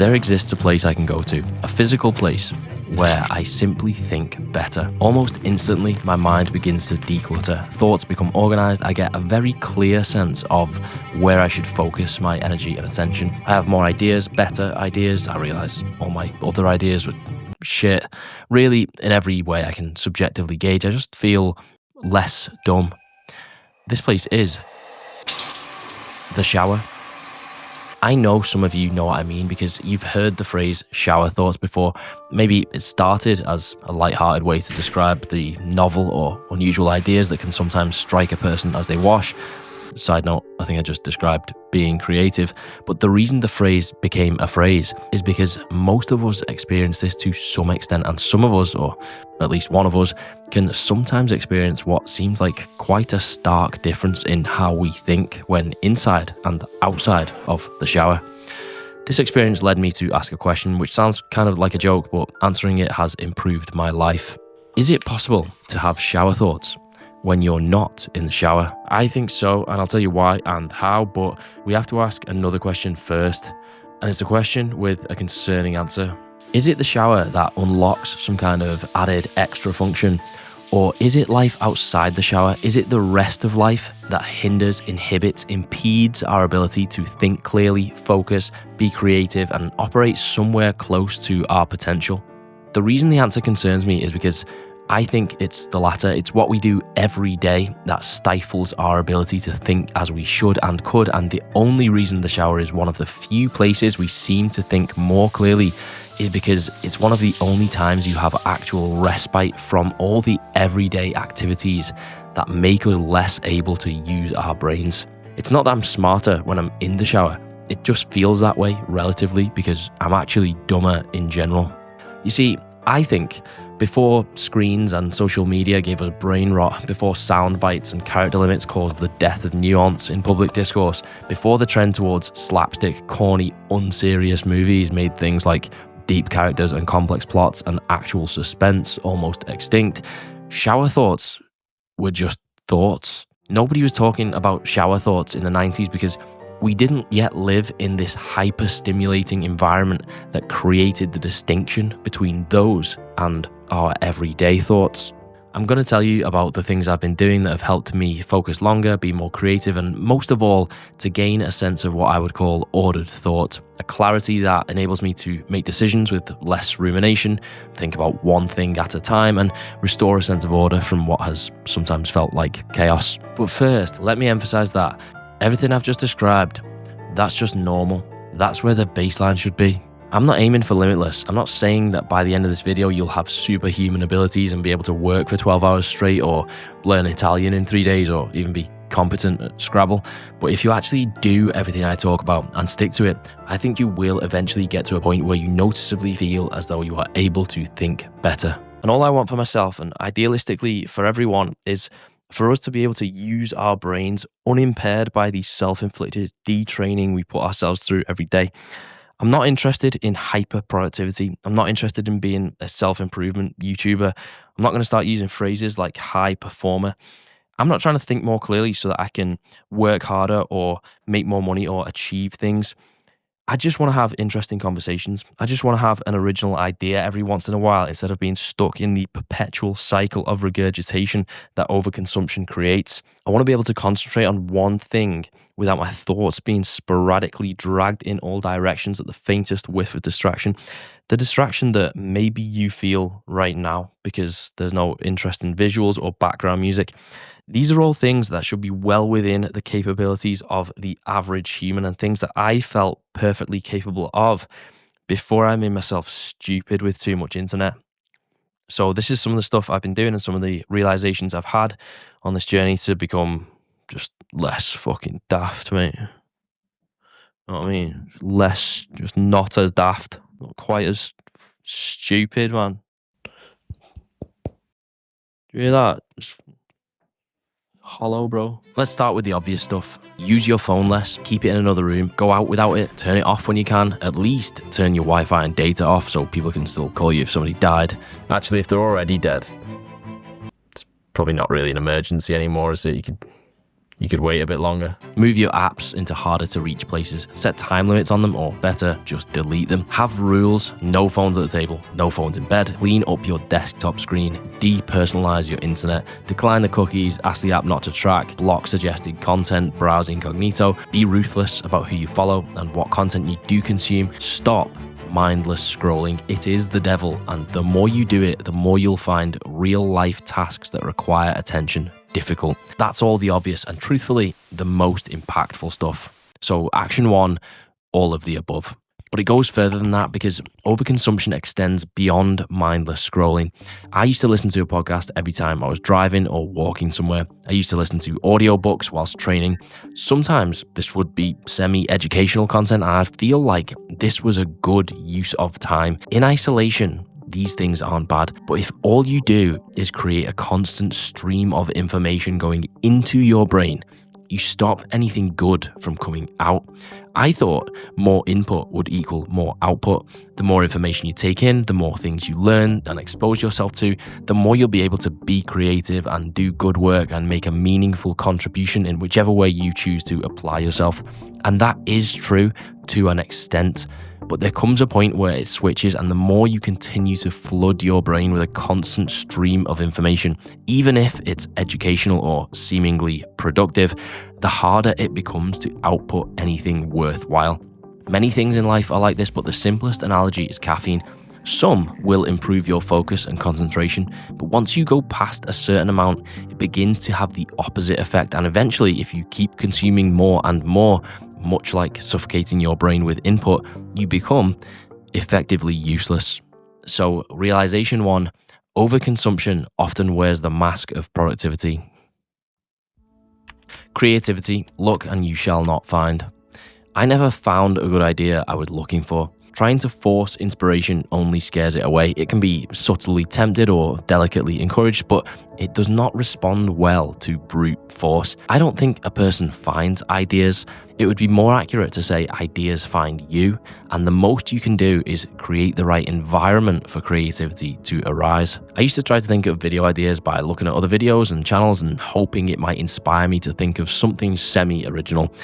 there exists a place I can go to, a physical place where I simply think better. Almost instantly, my mind begins to declutter. Thoughts become organized. I get a very clear sense of where I should focus my energy and attention. I have more ideas, better ideas. I realize all my other ideas were shit. Really, in every way I can subjectively gauge, I just feel less dumb. This place is the shower. I know some of you know what I mean because you've heard the phrase shower thoughts before. Maybe it started as a light-hearted way to describe the novel or unusual ideas that can sometimes strike a person as they wash. Side note, I think I just described being creative. But the reason the phrase became a phrase is because most of us experience this to some extent, and some of us, or at least one of us, can sometimes experience what seems like quite a stark difference in how we think when inside and outside of the shower. This experience led me to ask a question which sounds kind of like a joke, but answering it has improved my life. Is it possible to have shower thoughts when you're not in the shower? I think so, and I'll tell you why and how, but we have to ask another question first, and it's a question with a concerning answer. Is it the shower that unlocks some kind of added extra function, or is it life outside the shower? Is it the rest of life that hinders, inhibits, impedes our ability to think clearly, focus, be creative, and operate somewhere close to our potential? The reason the answer concerns me is because I think it's the latter. It's what we do every day that stifles our ability to think as we should and could, and the only reason the shower is one of the few places we seem to think more clearly is because it's one of the only times you have actual respite from all the everyday activities that make us less able to use our brains. It's not that I'm smarter when I'm in the shower. It just feels that way relatively because I'm actually dumber in general. You see, I think before screens and social media gave us brain rot, before sound bites and character limits caused the death of nuance in public discourse, before the trend towards slapstick, corny, unserious movies made things like deep characters and complex plots and actual suspense almost extinct, shower thoughts were just thoughts. Nobody was talking about shower thoughts in the 90s because we didn't yet live in this hyper-stimulating environment that created the distinction between those and our everyday thoughts. I'm going to tell you about the things I've been doing that have helped me focus longer, be more creative, and most of all, to gain a sense of what I would call ordered thought, a clarity that enables me to make decisions with less rumination, think about one thing at a time, and restore a sense of order from what has sometimes felt like chaos. But first, let me emphasize that everything I've just described, that's just normal. That's where the baseline should be. I'm not aiming for limitless. I'm not saying that by the end of this video you'll have superhuman abilities and be able to work for 12 hours straight or learn Italian in 3 days or even be competent at Scrabble. But if you actually do everything I talk about and stick to it, I think you will eventually get to a point where you noticeably feel as though you are able to think better. And all I want for myself, and idealistically for everyone, is for us to be able to use our brains unimpaired by the self-inflicted detraining we put ourselves through every day. I'm not interested in hyper productivity. I'm not interested in being a self-improvement YouTuber. I'm not going to start using phrases like high performer. I'm not trying to think more clearly so that I can work harder or make more money or achieve things. I just want to have interesting conversations. I just want to have an original idea every once in a while instead of being stuck in the perpetual cycle of regurgitation that overconsumption creates. I want to be able to concentrate on one thing without my thoughts being sporadically dragged in all directions at the faintest whiff of distraction. The distraction that maybe you feel right now because there's no interesting visuals or background music. These are all things that should be well within the capabilities of the average human and things that I felt perfectly capable of before I made myself stupid with too much internet. So this is some of the stuff I've been doing and some of the realizations I've had on this journey to become just less fucking daft, mate. You know what I mean? Less, just not as daft, not quite as stupid, man. Do you hear that? Just hollow, bro. Let's start with the obvious stuff. Use your phone less, keep it in another room, go out without it, turn it off when you can, at least turn your Wi-Fi and data off so people can still call you if somebody died. Actually, if they're already dead, it's probably not really an emergency anymore, is it? You could wait a bit longer. Move your apps into harder to reach places. Set time limits on them, or better, just delete them. Have rules. No phones at the table. No phones in bed. Clean up your desktop screen. Depersonalize your internet. Decline the cookies. Ask the app not to track. Block suggested content. Browse incognito. Be ruthless about who you follow and what content you do consume. Stop mindless scrolling. It is the devil, and the more you do it, the more you'll find real life tasks that require attention difficult. That's all the obvious and truthfully the most impactful stuff. So action 1, all of the above. But it goes further than that, because overconsumption extends beyond mindless scrolling. I used to listen to a podcast every time I was driving or walking somewhere. I used to listen to audiobooks whilst training. Sometimes this would be semi-educational content, and I'd feel like this was a good use of time. In isolation, these things aren't bad, but if all you do is create a constant stream of information going into your brain, you stop anything good from coming out. I thought more input would equal more output. The more information you take in, the more things you learn and expose yourself to, the more you'll be able to be creative and do good work and make a meaningful contribution in whichever way you choose to apply yourself. And that is true to an extent. But there comes a point where it switches, and the more you continue to flood your brain with a constant stream of information, even if it's educational or seemingly productive, the harder it becomes to output anything worthwhile. Many things in life are like this, but the simplest analogy is caffeine. Some will improve your focus and concentration, but once you go past a certain amount, it begins to have the opposite effect. And eventually, if you keep consuming more and more, much like suffocating your brain with input, you become effectively useless. So, realization 1, overconsumption often wears the mask of productivity. Creativity, look and you shall not find. I never found a good idea I was looking for. Trying to force inspiration only scares it away. It can be subtly tempted or delicately encouraged, but it does not respond well to brute force. I don't think a person finds ideas. It would be more accurate to say ideas find you, and the most you can do is create the right environment for creativity to arise. I used to try to think of video ideas by looking at other videos and channels and hoping it might inspire me to think of something semi-original.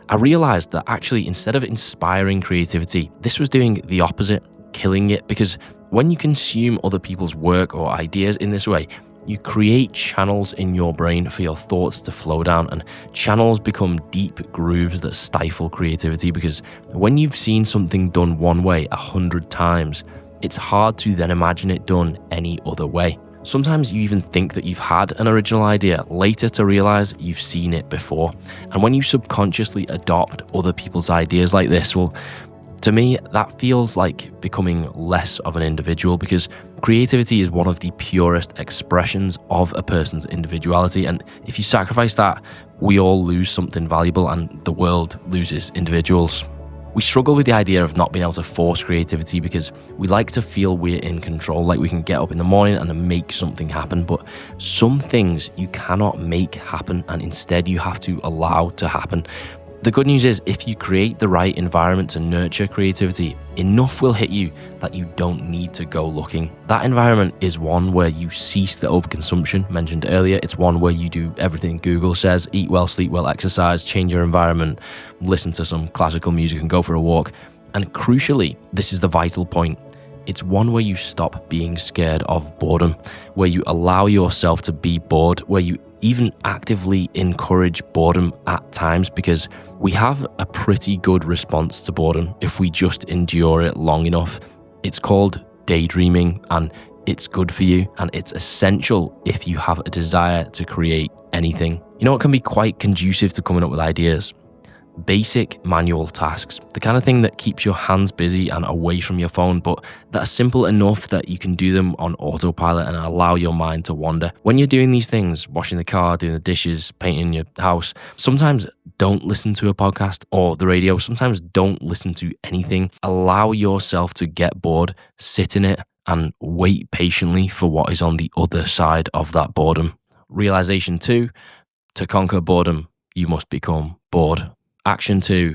I realized that actually, instead of inspiring creativity, this was doing the opposite, killing it, because when you consume other people's work or ideas in this way, you create channels in your brain for your thoughts to flow down, and channels become deep grooves that stifle creativity, because when you've seen something done one way 100 times, it's hard to then imagine it done any other way. Sometimes you even think that you've had an original idea, later to realize you've seen it before. And when you subconsciously adopt other people's ideas like this, well, to me, that feels like becoming less of an individual, because creativity is one of the purest expressions of a person's individuality. And if you sacrifice that, we all lose something valuable and the world loses individuals. We struggle with the idea of not being able to force creativity because we like to feel we're in control, like we can get up in the morning and make something happen. But some things you cannot make happen, and instead you have to allow to happen. The good news is, if you create the right environment to nurture creativity, enough will hit you that you don't need to go looking. That environment is one where you cease the overconsumption mentioned earlier. It's one where you do everything Google says: eat well, sleep well, exercise, change your environment, listen to some classical music and go for a walk. And crucially, this is the vital point, it's one where you stop being scared of boredom, where you allow yourself to be bored, where you even actively encourage boredom at times, because we have a pretty good response to boredom if we just endure it long enough. It's called daydreaming, and it's good for you, and it's essential if you have a desire to create anything. You know, it can be quite conducive to coming up with ideas. Basic manual tasks, the kind of thing that keeps your hands busy and away from your phone, but that are simple enough that you can do them on autopilot and allow your mind to wander. When you're doing these things, washing the car, doing the dishes, painting your house, sometimes don't listen to a podcast or the radio. Sometimes don't listen to anything. Allow yourself to get bored, sit in it, and wait patiently for what is on the other side of that boredom. Realization 2, to conquer boredom, you must become bored. Action 2,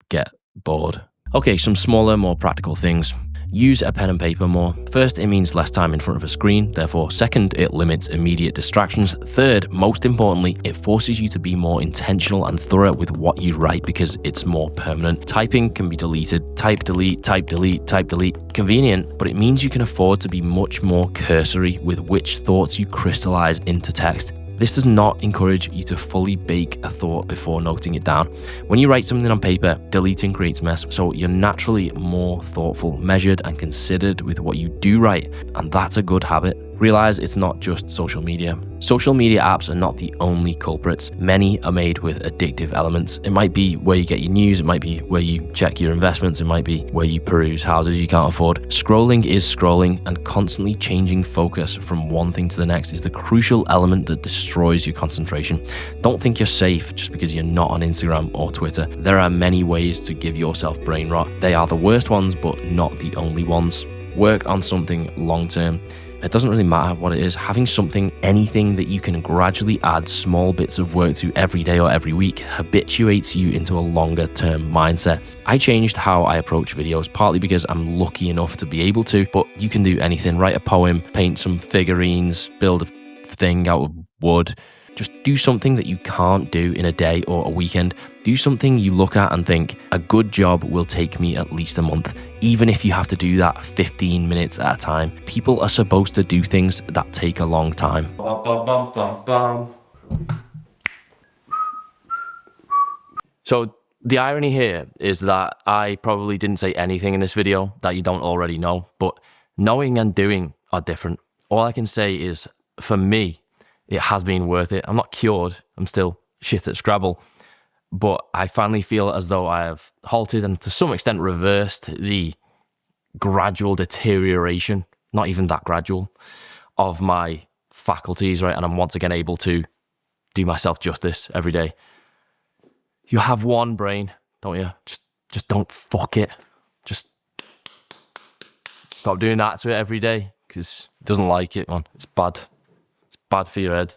get bored. Okay, some smaller, more practical things. Use a pen and paper more. First, it means less time in front of a screen. Therefore, second, it limits immediate distractions. Third, most importantly, it forces you to be more intentional and thorough with what you write because it's more permanent. Typing can be deleted. Type, delete, type, delete, type, delete. Convenient, but it means you can afford to be much more cursory with which thoughts you crystallize into text. This does not encourage you to fully bake a thought before noting it down. When you write something on paper, deleting creates mess, so you're naturally more thoughtful, measured, and considered with what you do write, and that's a good habit. Realize it's not just social media. Social media apps are not the only culprits. Many are made with addictive elements. It might be where you get your news, it might be where you check your investments, it might be where you peruse houses you can't afford. Scrolling is scrolling, and constantly changing focus from one thing to the next is the crucial element that destroys your concentration. Don't think you're safe just because you're not on Instagram or Twitter. There are many ways to give yourself brain rot. They are the worst ones, but not the only ones. Work on something long term. It doesn't really matter what it is. Having something, anything that you can gradually add small bits of work to every day or every week habituates you into a longer term mindset. I changed how I approach videos, partly because I'm lucky enough to be able to, but you can do anything. Write a poem, paint some figurines, build a thing out of wood. Just do something that you can't do in a day or a weekend. Do something you look at and think, a good job will take me at least a month, even if you have to do that 15 minutes at a time. People are supposed to do things that take a long time. So the irony here is that I probably didn't say anything in this video that you don't already know, but knowing and doing are different. All I can say is, for me, it has been worth it. I'm not cured. I'm still shit at Scrabble. But I finally feel as though I have halted and to some extent reversed the gradual deterioration, not even that gradual, of my faculties, right? And I'm once again able to do myself justice every day. You have one brain, don't you? Just don't fuck it. Just stop doing that to it every day because it doesn't like it, man. It's bad. Bad for your head.